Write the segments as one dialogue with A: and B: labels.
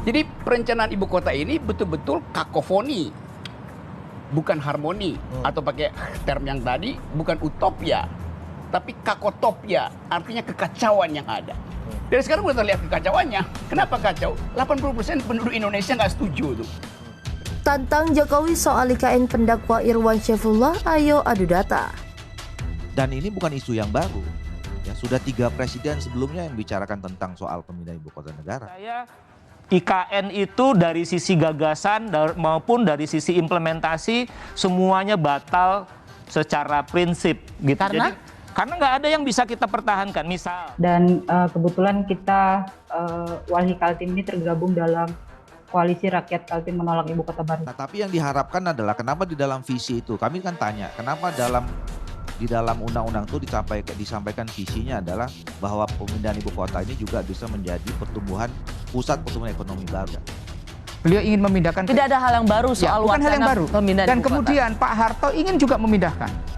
A: Jadi perencanaan ibu kota ini betul-betul kakofoni, bukan harmoni, atau pakai term yang tadi, bukan utopia, tapi kakotopia, artinya kekacauan yang ada. Dari sekarang kita lihat kekacauannya. Kenapa kacau? 80% penduduk Indonesia nggak setuju tuh.
B: Tantang Jokowi soal IKN pendakwa Irwan Syaifullah, ayo adu data.
C: Dan ini bukan isu yang baru. Ya, sudah 3 presiden sebelumnya yang bicarakan tentang soal pemindahan ibu kota negara.
D: IKN itu dari sisi gagasan maupun dari sisi implementasi semuanya batal secara prinsip gitu. Karena nggak ada yang bisa kita pertahankan, misal.
E: Dan kebetulan kita Walhi Kaltim ini tergabung dalam Koalisi Rakyat Kaltim Menolak Ibu Kota Baru.
C: Nah, tapi yang diharapkan adalah kenapa di dalam visi itu, kami kan tanya, kenapa di dalam undang-undang itu disampaikan visinya adalah bahwa pemindahan ibu kota ini juga bisa menjadi pusat pertumbuhan ekonomi baru.
F: Beliau ingin memindahkan.
G: Tidak ada hal yang baru soal
F: bukan hal yang baru. Dan
G: ibu
F: kemudian
G: kota.
F: Pak Harto ingin juga memindahkan.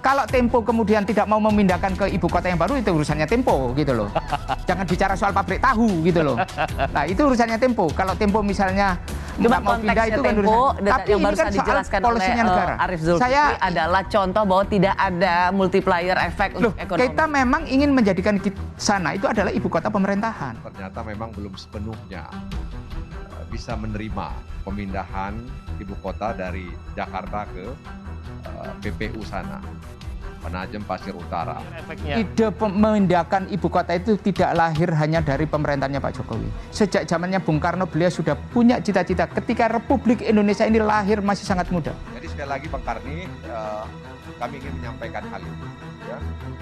F: Kalau Tempo kemudian tidak mau memindahkan ke ibu kota yang baru, itu urusannya Tempo gitu loh. Jangan bicara soal pabrik tahu gitu loh. Nah itu urusannya Tempo. Kalau Tempo misalnya nggak mau pindah itu kan urusan. Tapi
G: yang
F: ini
G: barusan
F: kan soal
G: dijelaskan
F: polisinya
G: oleh
F: negara.
G: Arif Zulkifli adalah contoh bahwa tidak ada multiplier efek untuk ekonomi.
F: Kita memang ingin menjadikan sana itu adalah ibu kota pemerintahan.
H: Ternyata memang belum sepenuhnya bisa menerima pemindahan ibu kota dari Jakarta ke PPU sana, Penajem Pasir Utara.
F: Ide memindahkan ibu kota itu tidak lahir hanya dari pemerintahnya Pak Jokowi. Sejak zamannya Bung Karno beliau sudah punya cita-cita ketika Republik Indonesia ini lahir masih sangat muda.
H: Jadi sekali lagi Bang Karni, kami ingin menyampaikan hal itu. Ya.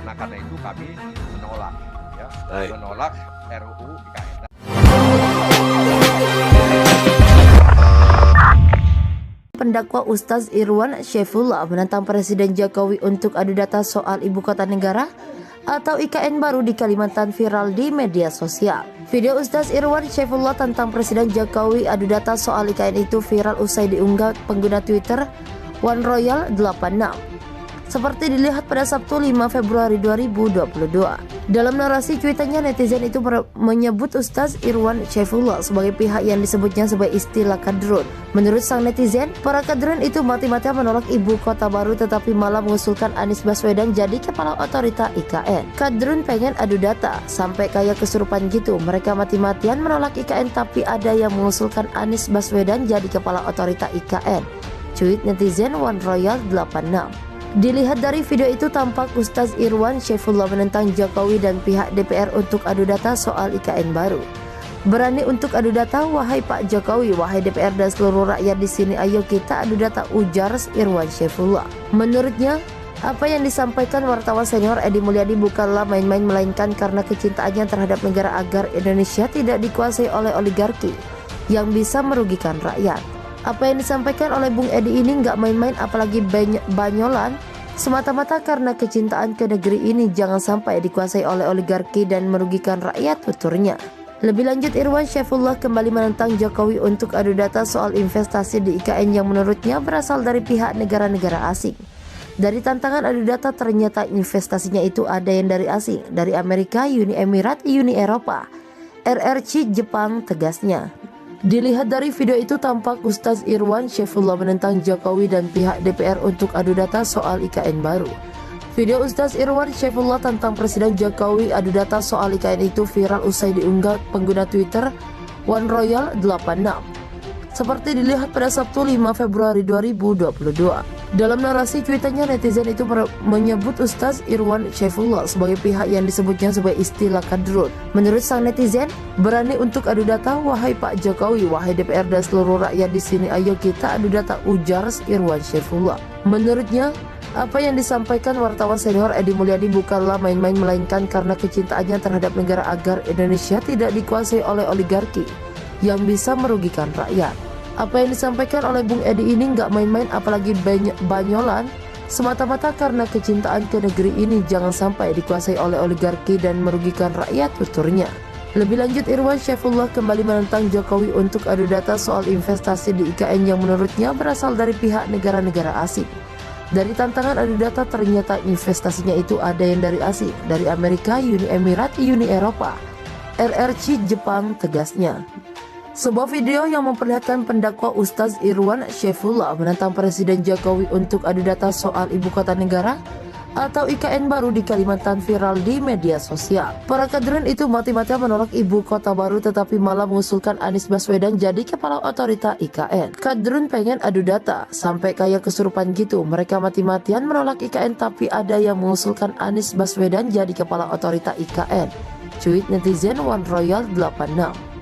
H: Nah karena itu kami menolak, ya, menolak RUU IKN.
B: Pendakwa Ustaz Irwan Syaifullah menentang Presiden Jokowi untuk adu data soal ibu kota negara atau IKN baru di Kalimantan viral di media sosial. Video Ustaz Irwan Syaifullah tentang Presiden Jokowi adu data soal IKN itu viral usai diunggah pengguna Twitter OneRoyal86. Seperti dilihat pada Sabtu 5 Februari 2022. Dalam narasi cuitannya, netizen itu menyebut Ustaz Irwan Syaifullah sebagai pihak yang disebutnya sebagai istilah kadrun. Menurut sang netizen, para kadrun itu mati-matian menolak ibu kota baru tetapi malah mengusulkan Anies Baswedan jadi kepala otorita IKN. Kadrun pengen adu data, sampai kayak kesurupan gitu. Mereka mati-matian menolak IKN tapi ada yang mengusulkan Anies Baswedan jadi kepala otorita IKN. Cuit netizen OneRoyal86. Dilihat dari video itu tampak Ustaz Irwan Syaifullah menentang Jokowi dan pihak DPR untuk adu data soal IKN baru. Berani untuk adu data, wahai Pak Jokowi, wahai DPR dan seluruh rakyat di sini, ayo kita adu data, ujar Irwan Syaifullah. Menurutnya, apa yang disampaikan wartawan senior Edi Mulyadi bukanlah main-main, melainkan karena kecintaannya terhadap negara agar Indonesia tidak dikuasai oleh oligarki yang bisa merugikan rakyat. Apa yang disampaikan oleh Bung Edi ini nggak main-main, apalagi banyolan, semata-mata karena kecintaan ke negeri ini jangan sampai dikuasai oleh oligarki dan merugikan rakyat, tuturnya. Lebih lanjut, Irwan Syaifullah kembali menentang Jokowi untuk adu data soal investasi di IKN yang menurutnya berasal dari pihak negara-negara asing. Dari tantangan adu data, ternyata investasinya itu ada yang dari asing, dari Amerika, Uni Emirat, Uni Eropa, RRC Jepang, tegasnya. Dilihat dari video itu tampak Ustaz Irwan Syaifullah menentang Jokowi dan pihak DPR untuk adu data soal IKN baru. Video Ustaz Irwan Syaifullah tentang Presiden Jokowi adu data soal IKN itu viral usai diunggah pengguna Twitter OneRoyal86. Seperti dilihat pada Sabtu 5 Februari 2022. Dalam narasi cuitannya, netizen itu menyebut Ustaz Irwan Syaifullah sebagai pihak yang disebutnya sebagai istilah kadrun. Menurut sang netizen, berani untuk adu data, wahai Pak Jokowi, wahai DPR dan seluruh rakyat di sini, ayo kita adu data, ujar Irwan Syaifullah. Menurutnya, apa yang disampaikan wartawan senior Edi Mulyadi bukanlah main-main, melainkan karena kecintaannya terhadap negara agar Indonesia tidak dikuasai oleh oligarki yang bisa merugikan rakyat. Apa yang disampaikan oleh Bung Edi ini nggak main-main, apalagi banyolan, semata-mata karena kecintaan ke negeri ini jangan sampai dikuasai oleh oligarki dan merugikan rakyat, tuturnya. Lebih lanjut, Irwan Syaifullah kembali menentang Jokowi untuk adu data soal investasi di IKN yang menurutnya berasal dari pihak negara-negara asing. Dari tantangan adu data, ternyata investasinya itu ada yang dari asing, dari Amerika, Uni Emirat, Uni Eropa, RRC Jepang, tegasnya. Sebuah video yang memperlihatkan pendakwa Ustaz Irwan Syaifullah menentang Presiden Jokowi untuk adu data soal ibu kota negara atau IKN baru di Kalimantan viral di media sosial. Para kadrun itu mati-matian menolak ibu kota baru tetapi malah mengusulkan Anies Baswedan jadi kepala otorita IKN. Kadrun pengen adu data, sampai kayak kesurupan gitu. Mereka mati-matian menolak IKN tapi ada yang mengusulkan Anies Baswedan jadi kepala otorita IKN. Cuit netizen One Royal 86.